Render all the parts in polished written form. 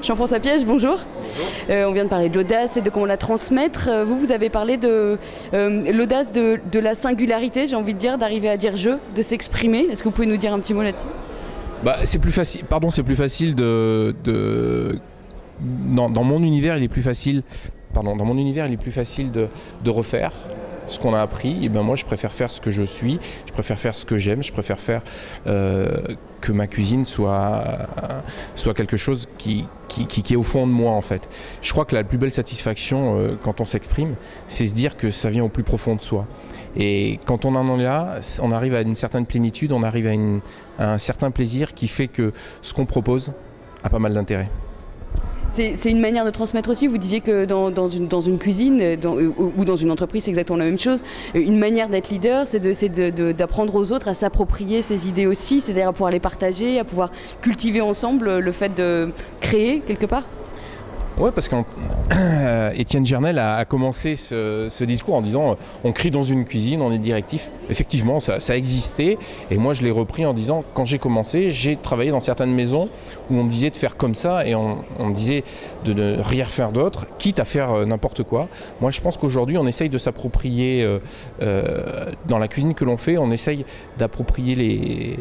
Jean-François Piège, bonjour. On vient de parler de l'audace et de comment la transmettre. Vous avez parlé de l'audace de la singularité, j'ai envie de dire, d'arriver à dire je, de s'exprimer. Est-ce que vous pouvez nous dire un petit mot là-dessus? C'est plus facile. Pardon, c'est plus facile dans mon univers, il est plus facile. Dans mon univers, il est plus facile de refaire ce qu'on a appris. Et ben moi, je préfère faire ce que je suis. Je préfère faire ce que j'aime. Je préfère faire que ma cuisine soit quelque chose qui est au fond de moi, en fait. Je crois que la plus belle satisfaction quand on s'exprime, c'est se dire que ça vient au plus profond de soi. Et quand on en est là, on arrive à une certaine plénitude, on arrive à un certain plaisir qui fait que ce qu'on propose a pas mal d'intérêt. C'est une manière de transmettre aussi. Vous disiez que dans une cuisine ou dans une entreprise, c'est exactement la même chose. Une manière d'être leader, c'est d'apprendre aux autres à s'approprier ces idées aussi, c'est-à-dire à pouvoir les partager, à pouvoir cultiver ensemble le fait de créer quelque part. Ouais, parce qu'Étienne Gernel a commencé ce discours en disant on crie dans une cuisine, on est directif. Effectivement, ça existait. Et moi, je l'ai repris en disant quand j'ai commencé, j'ai travaillé dans certaines maisons où on me disait de faire comme ça et on me disait de ne rien faire d'autre, quitte à faire n'importe quoi. Moi, je pense qu'aujourd'hui, on essaye de s'approprier dans la cuisine que l'on fait, on essaye d'approprier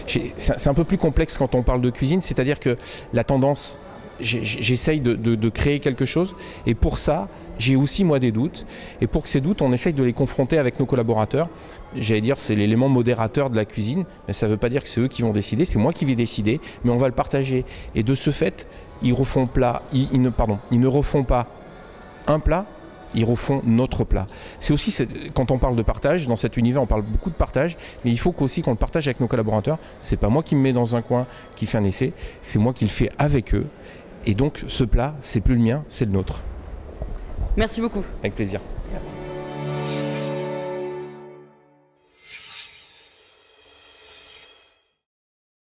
c'est un peu plus complexe quand on parle de cuisine, c'est-à-dire que la tendance, j'essaye de créer quelque chose et pour ça, j'ai aussi moi des doutes et pour que ces doutes, on essaye de les confronter avec nos collaborateurs. J'allais dire c'est l'élément modérateur de la cuisine, mais ça ne veut pas dire que c'est eux qui vont décider, c'est moi qui vais décider, mais on va le partager. Et de ce fait, ils ne refont pas un plat, ils refont notre plat. C'est aussi, quand on parle de partage, dans cet univers on parle beaucoup de partage, mais il faut aussi qu'on le partage avec nos collaborateurs. C'est pas moi qui me mets dans un coin, qui fait un essai, c'est moi qui le fais avec eux. Et donc ce plat, c'est plus le mien, c'est le nôtre. Merci beaucoup. Avec plaisir. Merci.